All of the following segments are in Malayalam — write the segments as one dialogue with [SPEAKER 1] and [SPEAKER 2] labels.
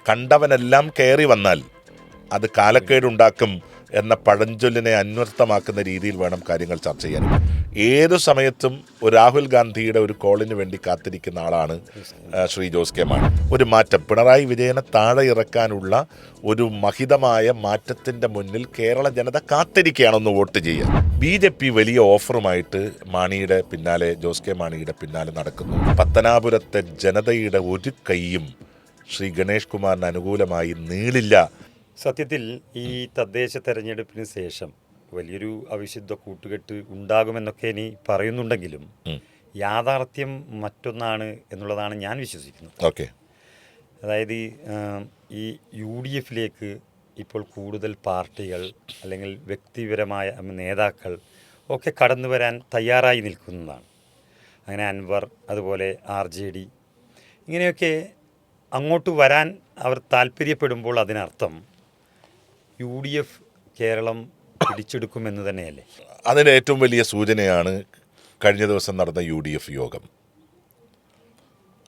[SPEAKER 1] കണ്ടവനെല്ലാം കയറി വന്നാൽ അത് കാലക്കേടുണ്ടാക്കും എന്ന പഴഞ്ചൊല്ലിനെ അന്വർത്ഥമാക്കുന്ന രീതിയിൽ വേണം കാര്യങ്ങൾ ചർച്ച ചെയ്യാൻ. ഏതു സമയത്തും ഒരു രാഹുൽ ഗാന്ധിയുടെ ഒരു കോളിന് വേണ്ടി കാത്തിരിക്കുന്ന ആളാണ് ശ്രീ ജോസ് കെ മാണി. ഒരു മാറ്റം, പിണറായി വിജയനെ താഴെ ഇറക്കാനുള്ള ഒരു മഹിതമായ മാറ്റത്തിൻ്റെ മുന്നിൽ കേരള ജനത കാത്തിരിക്കുകയാണെന്ന് വോട്ട് ചെയ്യുക. BJP വലിയ ഓഫറുമായിട്ട് മാണിയുടെ പിന്നാലെ, ജോസ് കെ മാണിയുടെ പിന്നാലെ നടക്കുന്നു. പത്തനാപുരത്തെ ജനതയുടെ ഒരു കൈയും ശ്രീ ഗണേഷ് കുമാറിന് അനുകൂലമായി നീളില്ല.
[SPEAKER 2] സത്യത്തിൽ ഈ തദ്ദേശ തെരഞ്ഞെടുപ്പിന് ശേഷം വലിയൊരു അവിശുദ്ധ കൂട്ടുകെട്ട് ഉണ്ടാകുമെന്നൊക്കെ ഇനി പറയുന്നുണ്ടെങ്കിലും യാഥാർത്ഥ്യം മറ്റൊന്നാണ് എന്നുള്ളതാണ് ഞാൻ വിശ്വസിക്കുന്നത്.
[SPEAKER 1] ഓക്കെ,
[SPEAKER 2] അതായത് ഈ UDF ഇപ്പോൾ കൂടുതൽ പാർട്ടികൾ അല്ലെങ്കിൽ വ്യക്തിപരമായ നേതാക്കൾ ഒക്കെ കടന്നു വരാൻ തയ്യാറായി നിൽക്കുന്നതാണ്. അങ്ങനെ അൻവർ, അതുപോലെ RJD, ഇങ്ങനെയൊക്കെ അങ്ങോട്ട് വരാൻ അവർ താല്പര്യപ്പെടുമ്പോൾ അതിനർത്ഥം UDF കേരളം പിടിച്ചെടുക്കുമെന്ന് തന്നെയല്ലേ?
[SPEAKER 1] അതിൻ്റെ ഏറ്റവും വലിയ സൂചനയാണ് കഴിഞ്ഞ ദിവസം നടന്ന UDF യോഗം.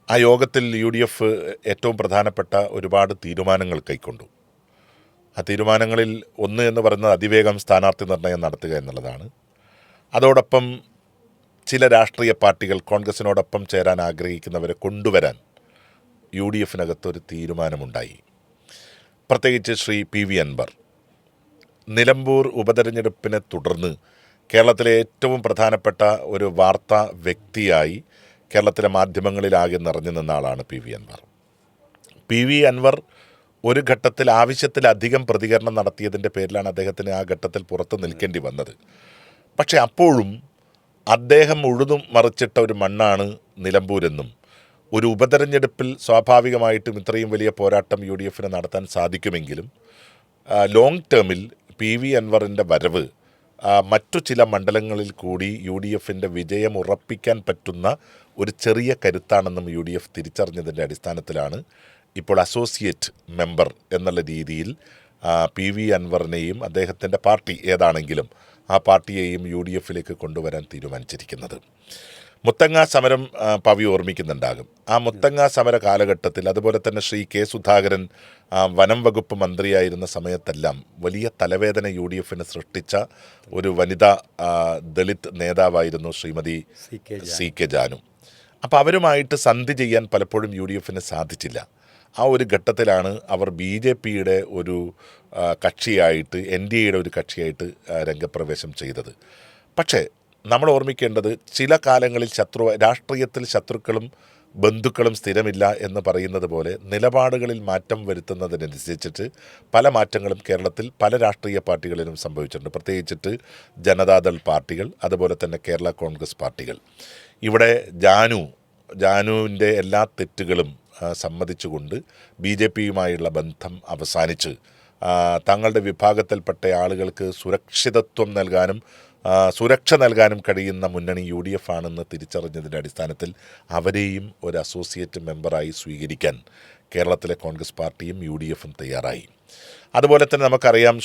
[SPEAKER 1] ആ യോഗത്തിൽ UDF ഏറ്റവും പ്രധാനപ്പെട്ട ഒരുപാട് തീരുമാനങ്ങൾ കൈക്കൊണ്ടു. ആ തീരുമാനങ്ങളിൽ ഒന്ന് എന്ന് പറയുന്നത് അതിവേഗം സ്ഥാനാർത്ഥി നിർണയം നടത്തുക എന്നുള്ളതാണ്. അതോടൊപ്പം ചില രാഷ്ട്രീയ പാർട്ടികൾ കോൺഗ്രസിനോടൊപ്പം ചേരാൻ ആഗ്രഹിക്കുന്നവരെ കൊണ്ടുവരാൻ UDFനകത്തൊരു തീരുമാനമുണ്ടായി. പ്രത്യേകിച്ച് ശ്രീ PV അൻവർ നിലമ്പൂർ ഉപതെരഞ്ഞെടുപ്പിനെ തുടർന്ന് കേരളത്തിലെ ഏറ്റവും പ്രധാനപ്പെട്ട ഒരു വാർത്താ വ്യക്തിയായി കേരളത്തിലെ മാധ്യമങ്ങളിലാകെ നിറഞ്ഞു നിന്ന ആളാണ് PV അൻവർ. PV അൻവർ ഒരു ഘട്ടത്തിൽ ആവശ്യത്തിലധികം പ്രതികരണം നടത്തിയതിൻ്റെ പേരിലാണ് അദ്ദേഹത്തിന് ആ ഘട്ടത്തിൽ പുറത്ത് നിൽക്കേണ്ടി വന്നത്. പക്ഷേ അപ്പോഴും അദ്ദേഹം ഉഴുതും മറിച്ചിട്ട ഒരു മണ്ണാണ് നിലമ്പൂരെന്നും ഒരു ഉപതെരഞ്ഞെടുപ്പിൽ സ്വാഭാവികമായിട്ടും ഇത്രയും വലിയ പോരാട്ടം UDFന് നടത്താൻ സാധിക്കുമെങ്കിലും ലോങ് ടേമിൽ PV അൻവറിൻ്റെ വരവ് മറ്റു ചില മണ്ഡലങ്ങളിൽ കൂടി UDFൻ്റെ വിജയം ഉറപ്പിക്കാൻ പറ്റുന്ന ഒരു ചെറിയ കരുത്താണെന്നും UDF തിരിച്ചറിഞ്ഞതിൻ്റെ അടിസ്ഥാനത്തിലാണ് ഇപ്പോൾ അസോസിയേറ്റ് മെമ്പർ എന്നുള്ള രീതിയിൽ PV അൻവറിനെയും അദ്ദേഹത്തിൻ്റെ പാർട്ടി ഏതാണെങ്കിലും ആ പാർട്ടിയെയും UDFലേക്ക് കൊണ്ടുവരാൻ തീരുമാനിച്ചിരിക്കുന്നത്. മുത്തങ്ങ സമരം പവി ഓർമ്മിക്കുന്നുണ്ടാകും. ആ മുത്തങ്ങ സമര കാലഘട്ടത്തിൽ, അതുപോലെ തന്നെ ശ്രീ K സുധാകരൻ വനം വകുപ്പ് മന്ത്രിയായിരുന്ന സമയത്തെല്ലാം വലിയ തലവേദന UDFന് സൃഷ്ടിച്ച ഒരു വനിതാ ദളിത് നേതാവായിരുന്നു ശ്രീമതി CK ജാനു. അപ്പോൾ അവരുമായിട്ട് സന്ധി ചെയ്യാൻ പലപ്പോഴും UDFന് സാധിച്ചില്ല. ആ ഒരു ഘട്ടത്തിലാണ് അവർ BJPയുടെ ഒരു കക്ഷിയായിട്ട്, NDAയുടെ ഒരു കക്ഷിയായിട്ട് രംഗപ്രവേശം ചെയ്തത്. പക്ഷേ നമ്മൾ ഓർമ്മിക്കേണ്ടത്, ചില കാലങ്ങളിൽ രാഷ്ട്രീയത്തിൽ ശത്രുക്കളും ബന്ധുക്കളും സ്ഥിരമില്ല എന്ന് പറയുന്നത് പോലെ നിലപാടുകളിൽ മാറ്റം വരുത്തുന്നതിനനുസരിച്ചിട്ട് പല മാറ്റങ്ങളും കേരളത്തിൽ പല രാഷ്ട്രീയ പാർട്ടികളിലും സംഭവിച്ചിട്ടുണ്ട്. പ്രത്യേകിച്ചിട്ട് ജനതാദൾ പാർട്ടികൾ, അതുപോലെ തന്നെ കേരള കോൺഗ്രസ് പാർട്ടികൾ. ഇവിടെ ജാനുവിൻ്റെ എല്ലാ തെറ്റുകളും സമ്മതിച്ചുകൊണ്ട് BJPയുമായുള്ള ബന്ധം അവസാനിച്ച് തങ്ങളുടെ വിഭാഗത്തിൽപ്പെട്ട ആളുകൾക്ക് സുരക്ഷ നൽകാനും കഴിയുന്ന മുന്നണി UDF ആണെന്ന് തിരിച്ചറിഞ്ഞതിൻ്റെ അടിസ്ഥാനത്തിൽ അവരെയും ഒരു അസോസിയേറ്റ് മെമ്പറായി സ്വീകരിക്കാൻ കേരളത്തിലെ കോൺഗ്രസ് പാർട്ടിയും UDFും തയ്യാറായി. അതുപോലെ തന്നെ നമുക്കറിയാം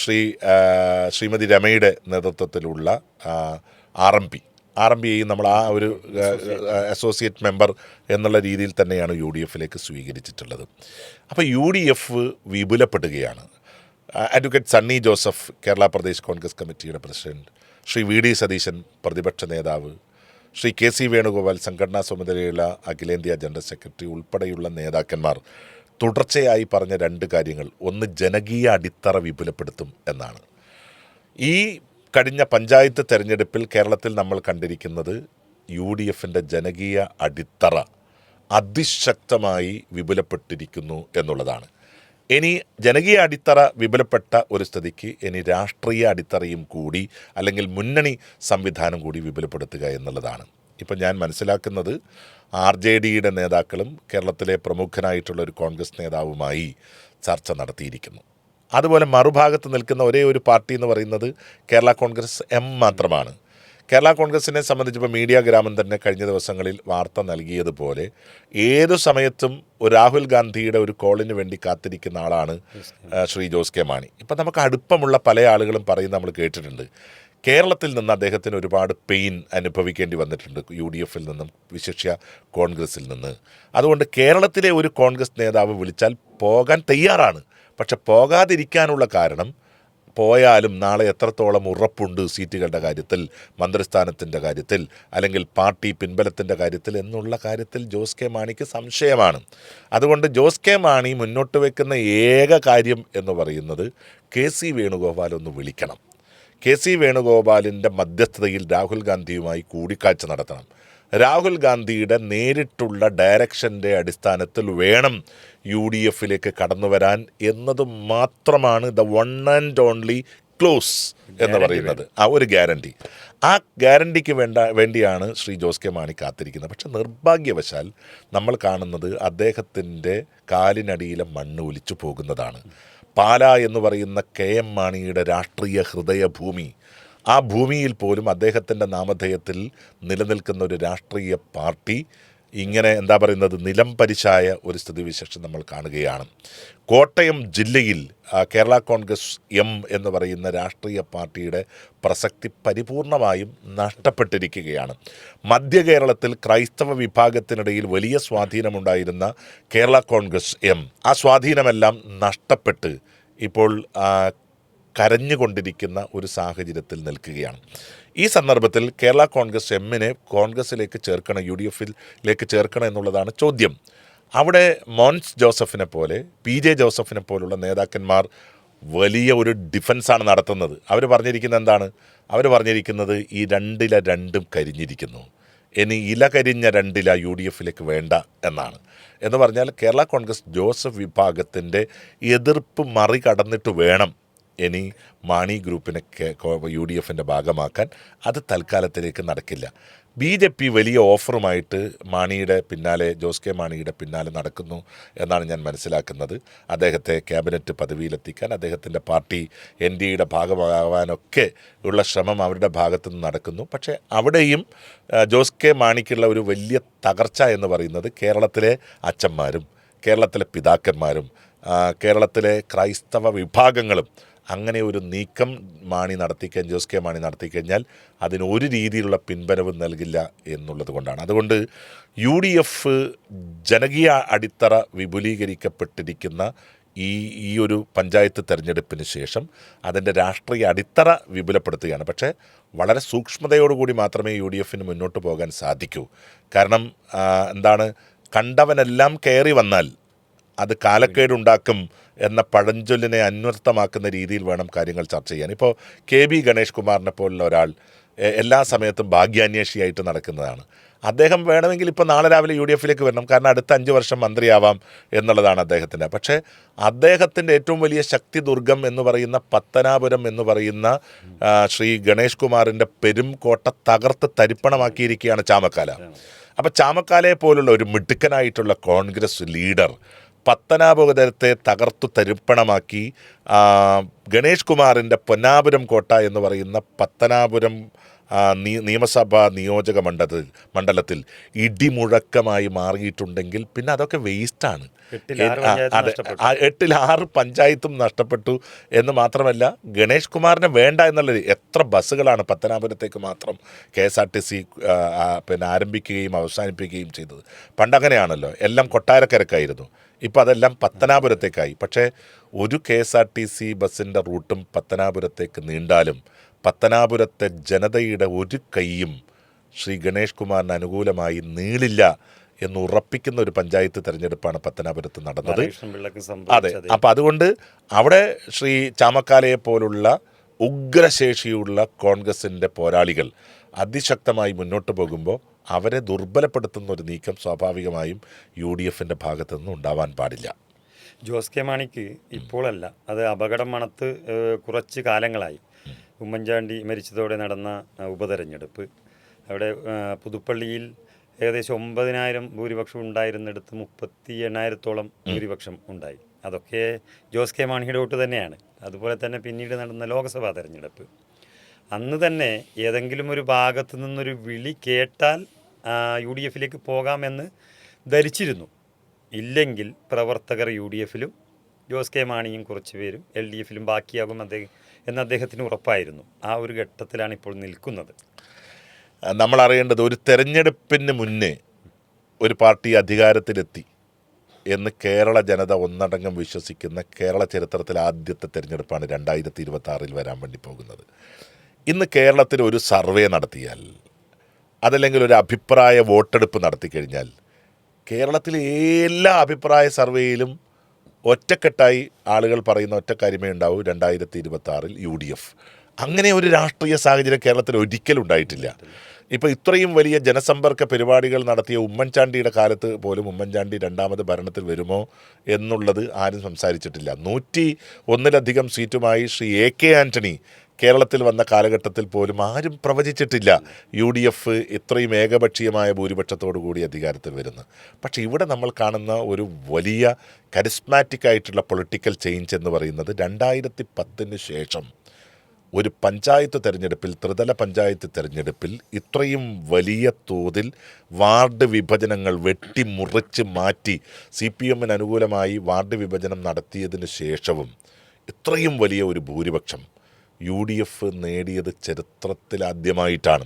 [SPEAKER 1] ശ്രീമതി രമയുടെ നേതൃത്വത്തിലുള്ള RMPയെയും നമ്മൾ ആ ഒരു അസോസിയേറ്റ് മെമ്പർ എന്നുള്ള രീതിയിൽ തന്നെയാണ് UDFലേക്ക് സ്വീകരിച്ചിട്ടുള്ളത്. അപ്പോൾ UDF വിപുലപ്പെടുകയാണ്. അഡ്വക്കേറ്റ് സണ്ണി ജോസഫ്, കേരള പ്രദേശ് കോൺഗ്രസ് കമ്മിറ്റിയുടെ പ്രസിഡന്റ്, ശ്രീ VD സതീശൻ, പ്രതിപക്ഷ നേതാവ്, ശ്രീ KC വേണുഗോപാൽ, സംഘടനാ ചുമതലയുള്ള അഖിലേന്ത്യാ ജനറൽ സെക്രട്ടറി ഉൾപ്പെടെയുള്ള നേതാക്കന്മാർ തുടർച്ചയായി പറഞ്ഞ രണ്ട് കാര്യങ്ങൾ. ഒന്ന്, ജനകീയ അടിത്തറ വിപുലപ്പെടുത്തും എന്നാണ്. ഈ കഴിഞ്ഞ പഞ്ചായത്ത് തെരഞ്ഞെടുപ്പിൽ കേരളത്തിൽ നമ്മൾ കണ്ടിരിക്കുന്നത് UDFൻ്റെ ജനകീയ അടിത്തറ അതിശക്തമായി വിപുലപ്പെട്ടിരിക്കുന്നു എന്നുള്ളതാണ്. ഇനി ജനകീയ അടിത്തറ വിപുലപ്പെട്ട ഒരു സ്ഥിതിക്ക് ഇനി രാഷ്ട്രീയ അടിത്തറയും കൂടി, അല്ലെങ്കിൽ മുന്നണി സംവിധാനം കൂടി വിപുലപ്പെടുത്തുക എന്നുള്ളതാണ്. ഇപ്പം ഞാൻ മനസ്സിലാക്കുന്നത് RJDയുടെ നേതാക്കളും കേരളത്തിലെ പ്രമുഖനായിട്ടുള്ള ഒരു കോൺഗ്രസ് നേതാവുമായി ചർച്ച നടത്തിയിരിക്കുന്നു. അതുപോലെ മറുഭാഗത്ത് നിൽക്കുന്ന ഒരേ ഒരു പാർട്ടി എന്ന് പറയുന്നത് കേരള കോൺഗ്രസ് M മാത്രമാണ്. കേരള കോൺഗ്രസിനെ സംബന്ധിച്ചിപ്പോൾ മീഡിയ ഗ്രാമം തന്നെ കഴിഞ്ഞ ദിവസങ്ങളിൽ വാർത്ത നൽകിയതുപോലെ ഏതു സമയത്തും ഒരു രാഹുൽ ഗാന്ധിയുടെ ഒരു കോളിന് വേണ്ടി കാത്തിരിക്കുന്ന ആളാണ് ശ്രീ ജോസ് കെ മാണി. ഇപ്പം നമുക്ക് അടുപ്പമുള്ള പല ആളുകളും പറയുന്നത് നമ്മൾ കേട്ടിട്ടുണ്ട്. കേരളത്തിൽ നിന്ന് അദ്ദേഹത്തിന് ഒരുപാട് പെയിൻ അനുഭവിക്കേണ്ടി വന്നിട്ടുണ്ട്, UDF നിന്നും വിശിഷ്യ കോൺഗ്രസിൽ നിന്ന്. അതുകൊണ്ട് കേരളത്തിലെ ഒരു കോൺഗ്രസ് നേതാവ് വിളിച്ചാൽ പോകാൻ തയ്യാറാണ്. പക്ഷെ പോകാതിരിക്കാനുള്ള കാരണം, പോയാലും നാളെ എത്രത്തോളം ഉറപ്പുണ്ട് സീറ്റുകളുടെ കാര്യത്തിൽ, മന്ത്രിസ്ഥാനത്തിൻ്റെ കാര്യത്തിൽ, അല്ലെങ്കിൽ പാർട്ടി പിൻബലത്തിൻ്റെ കാര്യത്തിൽ എന്നുള്ള കാര്യത്തിൽ ജോസ് കെ മാണിക്ക് സംശയമാണ്. അതുകൊണ്ട് ജോസ് കെ മാണി മുന്നോട്ട് വെക്കുന്ന ഏക കാര്യം എന്ന് പറയുന്നത് KC വേണുഗോപാൽ ഒന്ന് വിളിക്കണം. KC വേണുഗോപാലിൻ്റെ മധ്യസ്ഥതയിൽ രാഹുൽ ഗാന്ധിയുമായി കൂടിക്കാഴ്ച നടത്തണം. രാഹുൽ ഗാന്ധിയുടെ നേരിട്ടുള്ള ഡയറക്ഷൻ്റെ അടിസ്ഥാനത്തിൽ വേണം UDF കടന്നു വരാൻ എന്നത് മാത്രമാണ് the one and only close എന്ന് പറയുന്നത്. ആ ഒരു ഗ്യാരണ്ടി, ആ ഗ്യാരണ്ടിക്ക് വേണ്ടിയാണ് ശ്രീ ജോസ് കെ മാണി കാത്തിരിക്കുന്നത്. പക്ഷെ നിർഭാഗ്യവശാൽ നമ്മൾ കാണുന്നത് അദ്ദേഹത്തിൻ്റെ കാലിനടിയിലെ മണ്ണ് ഒലിച്ചു പോകുന്നതാണ്. പാല എന്ന് പറയുന്ന KM മാണിയുടെ രാഷ്ട്രീയ ഹൃദയഭൂമി, ആ ഭൂമിയിൽ പോലും അദ്ദേഹത്തിൻ്റെ നാമധേയത്തിൽ നിലനിൽക്കുന്ന ഒരു രാഷ്ട്രീയ പാർട്ടി ഇങ്ങനെ എന്താ പറയുന്നത് നിലം പരിശായ ഒരു സ്ഥിതിവിശേഷം നമ്മൾ കാണുകയാണ്. കോട്ടയം ജില്ലയിൽ കേരള കോൺഗ്രസ് M എന്ന് പറയുന്ന രാഷ്ട്രീയ പാർട്ടിയുടെ പ്രസക്തി പരിപൂർണമായും നഷ്ടപ്പെട്ടിരിക്കുകയാണ്. മധ്യ കേരളത്തിൽ ക്രൈസ്തവ വിഭാഗത്തിനിടയിൽ വലിയ സ്വാധീനമുണ്ടായിരുന്ന കേരള കോൺഗ്രസ് M, ആ സ്വാധീനമെല്ലാം നഷ്ടപ്പെട്ട് ഇപ്പോൾ കരഞ്ഞുകൊണ്ടിരിക്കുന്ന ഒരു സാഹചര്യത്തിൽ നിൽക്കുകയാണ്. ഈ സന്ദർഭത്തിൽ കേരള കോൺഗ്രസ് എമ്മിനെ കോൺഗ്രസിലേക്ക് ചേർക്കണം, UDF ചേർക്കണം എന്നുള്ളതാണ് ചോദ്യം. അവിടെ മോൻസ് ജോസഫിനെ പോലെ, PJ ജോസഫിനെ പോലുള്ള നേതാക്കന്മാർ വലിയ ഒരു ഡിഫൻസാണ് നടത്തുന്നത്. അവർ പറഞ്ഞിരിക്കുന്നത് എന്താണ്? അവർ പറഞ്ഞിരിക്കുന്നത് ഈ രണ്ടില രണ്ടും കരിഞ്ഞിരിക്കുന്നു, ഇനി ഇല കരിഞ്ഞ രണ്ടില UDF വേണ്ട എന്നാണ്. എന്ന് പറഞ്ഞാൽ കേരള കോൺഗ്രസ് ജോസഫ് വിഭാഗത്തിൻ്റെ എതിർപ്പ് മറികടന്നിട്ട് വേണം ഇനി മാണി ഗ്രൂപ്പിനെ UDF ഭാഗമാക്കാൻ. അത് തൽക്കാലത്തിലേക്ക് നടക്കില്ല. BJP വലിയ ഓഫറുമായിട്ട് മാണിയുടെ പിന്നാലെ, ജോസ് കെ മാണിയുടെ പിന്നാലെ നടക്കുന്നു എന്നാണ് ഞാൻ മനസ്സിലാക്കുന്നത്. അദ്ദേഹത്തെ ക്യാബിനറ്റ് പദവിയിലെത്തിക്കാൻ, അദ്ദേഹത്തിൻ്റെ പാർട്ടി NDAയുടെ ഭാഗമാകാനൊക്കെ ഉള്ള ശ്രമം അവരുടെ ഭാഗത്തു നിന്ന് നടക്കുന്നു. പക്ഷേ അവിടെയും ജോസ് കെ മാണിക്കുള്ള ഒരു വലിയ തകർച്ച എന്ന് പറയുന്നത് കേരളത്തിലെ അച്ഛന്മാരും കേരളത്തിലെ പിതാക്കന്മാരും കേരളത്തിലെ ക്രൈസ്തവ വിഭാഗങ്ങളും അങ്ങനെ ഒരു നീക്കം ജോസ് കെ മാണി നടത്തിക്കഴിഞ്ഞാൽ അതിന് ഒരു രീതിയിലുള്ള പിൻബലവും നൽകില്ല എന്നുള്ളത് കൊണ്ടാണ്. അതുകൊണ്ട് UDF ജനകീയ അടിത്തറ വിപുലീകരിക്കപ്പെട്ടിരിക്കുന്ന ഈ ഒരു പഞ്ചായത്ത് തെരഞ്ഞെടുപ്പിന് ശേഷം അതിൻ്റെ രാഷ്ട്രീയ അടിത്തറ വിപുലപ്പെടുത്തുകയാണ്. പക്ഷേ വളരെ സൂക്ഷ്മതയോടുകൂടി മാത്രമേ UDF മുന്നോട്ട് പോകാൻ സാധിക്കൂ. കാരണം എന്താണ്, കണ്ടവനെല്ലാം കയറി വന്നാൽ അത് കാലക്കേടുണ്ടാക്കും എന്ന പഴഞ്ചൊല്ലിനെ അന്വർത്ഥമാക്കുന്ന രീതിയിൽ വേണം കാര്യങ്ങൾ ചർച്ച ചെയ്യാൻ. ഇപ്പോൾ KB ഗണേഷ് കുമാറിനെ പോലുള്ള ഒരാൾ എല്ലാ സമയത്തും ഭാഗ്യാന്വേഷിയായിട്ട് നടക്കുന്നതാണ്. അദ്ദേഹം വേണമെങ്കിൽ ഇപ്പോൾ നാളെ രാവിലെ UDF വരണം, കാരണം അടുത്ത 5 വർഷം മന്ത്രിയാവാം എന്നുള്ളതാണ് അദ്ദേഹത്തിൻ്റെ. പക്ഷേ അദ്ദേഹത്തിൻ്റെ ഏറ്റവും വലിയ ശക്തി ദുർഗം എന്ന് പറയുന്ന പത്തനാപുരം എന്ന് പറയുന്ന ശ്രീ ഗണേഷ് കുമാറിൻ്റെ പെരുംകോട്ട തകർത്ത് തരിപ്പണമാക്കിയിരിക്കുകയാണ് ചാമക്കാല. അപ്പോൾ ചാമക്കാലയെ പോലുള്ള ഒരു മിടുക്കനായിട്ടുള്ള കോൺഗ്രസ് ലീഡർ പത്തനാപുരത്തെ തകർത്തു തരിപ്പണമാക്കി ഗണേഷ് കുമാറിൻ്റെ പൊന്നാപുരം കോട്ട എന്ന് പറയുന്ന പത്തനാപുരം നിയമസഭാ നിയോജക മണ്ഡലത്തിൽ ഇടിമുഴക്കമായി മാറിയിട്ടുണ്ടെങ്കിൽ പിന്നെ അതൊക്കെ വേസ്റ്റാണ്. 8-6 പഞ്ചായത്തും നഷ്ടപ്പെട്ടു എന്ന് മാത്രമല്ല, ഗണേഷ് കുമാറിനെ വേണ്ട എന്നുള്ളത്. എത്ര ബസ്സുകളാണ് പത്തനാപുരത്തേക്ക് മാത്രം KSRTC ആരംഭിക്കുകയും അവസാനിപ്പിക്കുകയും ചെയ്തത്? പണ്ടങ്ങനെയാണല്ലോ, എല്ലാം കൊട്ടാരക്കരക്കായിരുന്നു. ഇപ്പോൾ അതെല്ലാം പത്തനാപുരത്തേക്കായി. പക്ഷേ ഒരു KSRTC ബസ്സിൻ്റെ റൂട്ടും പത്തനാപുരത്തേക്ക് നീണ്ടാലും പത്തനാപുരത്തെ ജനതയുടെ ഒരു കൈയും ശ്രീ ഗണേഷ് കുമാറിന് അനുകൂലമായി നീളില്ല എന്ന് ഉറപ്പിക്കുന്ന ഒരു പഞ്ചായത്ത് തെരഞ്ഞെടുപ്പാണ് പത്തനാപുരത്ത് നടന്നത്. അതെ, അപ്പം അതുകൊണ്ട് അവിടെ ശ്രീ ചാമക്കാലയെ പോലുള്ള ഉഗ്രശേഷിയുള്ള കോൺഗ്രസിൻ്റെ പോരാളികൾ അതിശക്തമായി മുന്നോട്ട് പോകുമ്പോൾ അവരെ ദുർബലപ്പെടുത്തുന്ന ഒരു നീക്കം സ്വാഭാവികമായും UDF ഭാഗത്തു നിന്നും ഉണ്ടാവാൻ പാടില്ല.
[SPEAKER 2] ജോസ് കെ മാണിക്ക് ഇപ്പോഴല്ല, അത് അപകടം മണത്ത് കുറച്ച് കാലങ്ങളായി. ഉമ്മൻചാണ്ടി മരിച്ചതോടെ നടന്ന ഉപതെരഞ്ഞെടുപ്പ്, അവിടെ പുതുപ്പള്ളിയിൽ ഏകദേശം 9,000 ഭൂരിപക്ഷം ഉണ്ടായിരുന്നിടത്ത് 38,000-ഓളം ഭൂരിപക്ഷം ഉണ്ടായി. അതൊക്കെ ജോസ് കെ മാണിയുടെ വോട്ട് തന്നെയാണ്. അതുപോലെ തന്നെ പിന്നീട് നടന്ന ലോക്സഭാ തെരഞ്ഞെടുപ്പ്, അന്ന് തന്നെ ഏതെങ്കിലും ഒരു ഭാഗത്തു നിന്നൊരു വിളി കേട്ടാൽ UDF പോകാമെന്ന് ധരിച്ചിരുന്നു. ഇല്ലെങ്കിൽ പ്രവർത്തകർ UDF ജോസ് കെ മാണിയും കുറച്ച് പേരും LDF ബാക്കിയാകും അദ്ദേഹം എന്ന് അദ്ദേഹത്തിന് ഉറപ്പായിരുന്നു. ആ ഒരു ഘട്ടത്തിലാണ് ഇപ്പോൾ നിൽക്കുന്നത്.
[SPEAKER 1] നമ്മൾ അറിയേണ്ടത് ഒരു തെരഞ്ഞെടുപ്പിന് മുന്നേ ഒരു പാർട്ടി അധികാരത്തിലെത്തി എന്ന് കേരള ജനത ഒന്നടങ്കം വിശ്വസിക്കുന്ന കേരള ചരിത്രത്തിലെ ആദ്യത്തെ തെരഞ്ഞെടുപ്പാണ് 2026 വരാൻ വേണ്ടി പോകുന്നത്. ഇന്ന് കേരളത്തിൽ ഒരു സർവേ നടത്തിയാൽ, അതല്ലെങ്കിൽ ഒരു അഭിപ്രായ വോട്ടെടുപ്പ് നടത്തി കഴിഞ്ഞാൽ, കേരളത്തിലെ എല്ലാ അഭിപ്രായ സർവേയിലും ഒറ്റക്കെട്ടായി ആളുകൾ പറയുന്ന ഒറ്റ കാര്യമേ ഉണ്ടാവൂ, 2026 UDF. അങ്ങനെ ഒരു രാഷ്ട്രീയ സാഹചര്യം കേരളത്തിൽ ഒരിക്കലും ഉണ്ടായിട്ടില്ല. ഇപ്പോൾ ഇത്രയും വലിയ ജനസമ്പർക്ക പരിപാടികൾ നടത്തിയ ഉമ്മൻചാണ്ടിയുടെ കാലത്ത് പോലും ഉമ്മൻചാണ്ടി രണ്ടാമത് ഭരണത്തിൽ വരുമോ എന്നുള്ളത് ആരും സംസാരിച്ചിട്ടില്ല. 101 സീറ്റുമായി ശ്രീ AK ആൻ്റണി കേരളത്തിൽ വന്ന കാലഘട്ടത്തിൽ പോലും ആരും പ്രവചിച്ചിട്ടില്ല UDF ഇത്രയും ഏകപക്ഷീയമായ ഭൂരിപക്ഷത്തോടു കൂടി അധികാരത്തിൽ വരുന്നത്. പക്ഷേ ഇവിടെ നമ്മൾ കാണുന്ന ഒരു വലിയ കരിസ്മാറ്റിക് ആയിട്ടുള്ള പൊളിറ്റിക്കൽ ചേഞ്ച് എന്ന് പറയുന്നത് 2010 ശേഷം ഒരു പഞ്ചായത്ത് തെരഞ്ഞെടുപ്പിൽ, ത്രിതല പഞ്ചായത്ത് തെരഞ്ഞെടുപ്പിൽ ഇത്രയും വലിയ തോതിൽ വാർഡ് വിഭജനങ്ങൾ വെട്ടിമുറിച്ച് മാറ്റി CPM അനുകൂലമായി വാർഡ് വിഭജനം നടത്തിയതിന് ശേഷവും ഇത്രയും വലിയ ഒരു ഭൂരിപക്ഷം UDF നേടിയത് ചരിത്രത്തിലാദ്യമായിട്ടാണ്.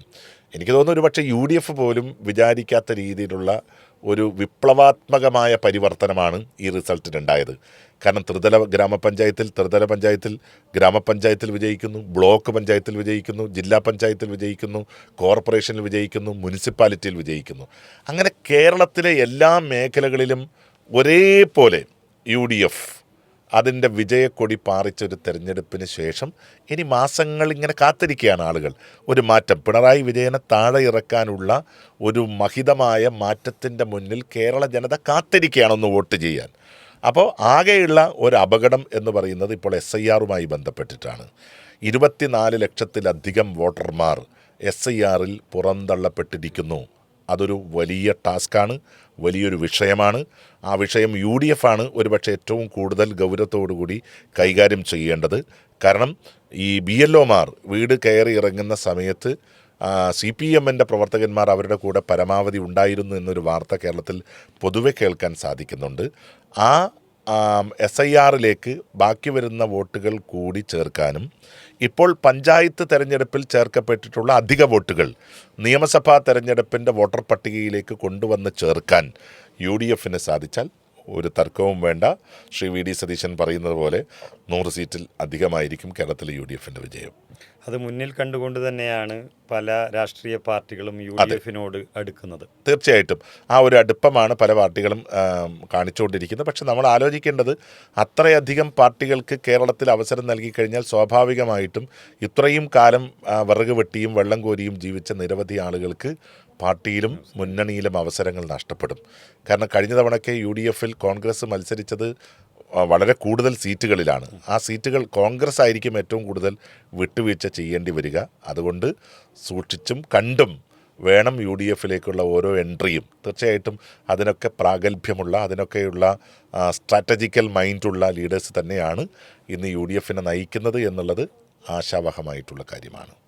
[SPEAKER 1] എനിക്ക് തോന്നുന്നു ഒരു പക്ഷേ UDF പോലും വിചാരിക്കാത്ത രീതിയിലുള്ള ഒരു വിപ്ലവാത്മകമായ പരിവർത്തനമാണ് ഈ റിസൾട്ടിനുണ്ടായത്. കാരണം ത്രിതല പഞ്ചായത്തിൽ ഗ്രാമപഞ്ചായത്തിൽ വിജയിക്കുന്നു, ബ്ലോക്ക് പഞ്ചായത്തിൽ വിജയിക്കുന്നു, ജില്ലാ പഞ്ചായത്തിൽ വിജയിക്കുന്നു, കോർപ്പറേഷനിൽ വിജയിക്കുന്നു, മുനിസിപ്പാലിറ്റിയിൽ വിജയിക്കുന്നു. അങ്ങനെ കേരളത്തിലെ എല്ലാ മേഖലകളിലും ഒരേപോലെ UDF അതിൻ്റെ വിജയക്കൊടി പാറിച്ചൊരു തെരഞ്ഞെടുപ്പിന് ശേഷം ഇനി മാസങ്ങൾ ഇങ്ങനെ കാത്തിരിക്കുകയാണ് ആളുകൾ. ഒരു മാറ്റം, പിണറായി വിജയനെ താഴെ ഇറക്കാനുള്ള ഒരു മഹിതമായ മാറ്റത്തിൻ്റെ മുന്നിൽ കേരള ജനത കാത്തിരിക്കുകയാണ് ഒന്ന് വോട്ട് ചെയ്യാൻ. അപ്പോൾ ആകെയുള്ള ഒരു അപകടം എന്ന് പറയുന്നത് ഇപ്പോൾ SIRമായി ബന്ധപ്പെട്ടിട്ടാണ്. 24 ലക്ഷത്തിലധികം വോട്ടർമാർ SIRൽ പുറന്തള്ളപ്പെട്ടിരിക്കുന്നു. അതൊരു വലിയ ടാസ്ക്കാണ്, വലിയൊരു വിഷയമാണ്. ആ വിഷയം UDF ആണ് ഒരുപക്ഷെ ഏറ്റവും കൂടുതൽ ഗൗരവത്തോടുകൂടി കൈകാര്യം ചെയ്യേണ്ടത്. കാരണം ഈ BLOമാർ വീട് കയറി ഇറങ്ങുന്ന സമയത്ത് CPMൻ്റെ പ്രവർത്തകന്മാർ അവരുടെ കൂടെ പരമാവധി ഉണ്ടായിരുന്നു എന്നൊരു വാർത്ത കേരളത്തിൽ പൊതുവെ കേൾക്കാൻ സാധിക്കുന്നുണ്ട്. ആ SIRലേക്ക് ബാക്കി വരുന്ന വോട്ടുകൾ കൂടി ചേർക്കാനും ഇപ്പോൾ പഞ്ചായത്ത് തെരഞ്ഞെടുപ്പിൽ ചേർക്കപ്പെട്ടിട്ടുള്ള അധിക വോട്ടുകൾ നിയമസഭാ തെരഞ്ഞെടുപ്പിൻ്റെ വോട്ടർ പട്ടികയിലേക്ക് കൊണ്ടുവന്ന് ചേർക്കാൻ UDFന് സാധിച്ചാൽ ഒരു തർക്കവും വേണ്ട, ശ്രീ VD സതീശൻ പറയുന്നത് പോലെ 100 സീറ്റിൽ അധികമായിരിക്കും കേരളത്തിലെ UDFൻ്റെ വിജയം.
[SPEAKER 2] അത് മുന്നിൽ കണ്ടുകൊണ്ട് തന്നെയാണ് പല രാഷ്ട്രീയ പാർട്ടികളും UDFനോട് അടുക്കുന്നത്.
[SPEAKER 1] തീർച്ചയായിട്ടും ആ ഒരു അടുപ്പമാണ് പല പാർട്ടികളും കാണിച്ചുകൊണ്ടിരിക്കുന്നത്. പക്ഷെ നമ്മൾ ആലോചിക്കേണ്ടത്, അത്രയധികം പാർട്ടികൾക്ക് കേരളത്തിൽ അവസരം നൽകിക്കഴിഞ്ഞാൽ സ്വാഭാവികമായിട്ടും ഇത്രയും കാലം വിറക് വെട്ടിയും വെള്ളം കോരിയും ജീവിച്ച നിരവധി ആളുകൾക്ക് പാർട്ടിയിലും മുന്നണിയിലും അവസരങ്ങൾ നഷ്ടപ്പെടും. കാരണം കഴിഞ്ഞ തവണയ്ക്ക് UDFൽ കോൺഗ്രസ് മത്സരിച്ചത് വളരെ കൂടുതൽ സീറ്റുകളിലാണ്. ആ സീറ്റുകൾ കോൺഗ്രസ് ആയിരിക്കും ഏറ്റവും കൂടുതൽ വിട്ടുവീഴ്ച ചെയ്യേണ്ടി വരിക. അതുകൊണ്ട് സൂക്ഷിച്ചും കണ്ടും വേണം UDFലേക്കുള്ള ഓരോ എൻട്രിയും. തീർച്ചയായിട്ടും അതിനൊക്കെ പ്രാഗൽഭ്യമുള്ള, അതിനൊക്കെയുള്ള സ്ട്രാറ്റജിക്കൽ മൈൻഡുള്ള ലീഡേഴ്സ് തന്നെയാണ് ഇന്ന് UDFനെ നയിക്കുന്നത് എന്നുള്ളത് ആശാവഹമായിട്ടുള്ള കാര്യമാണ്.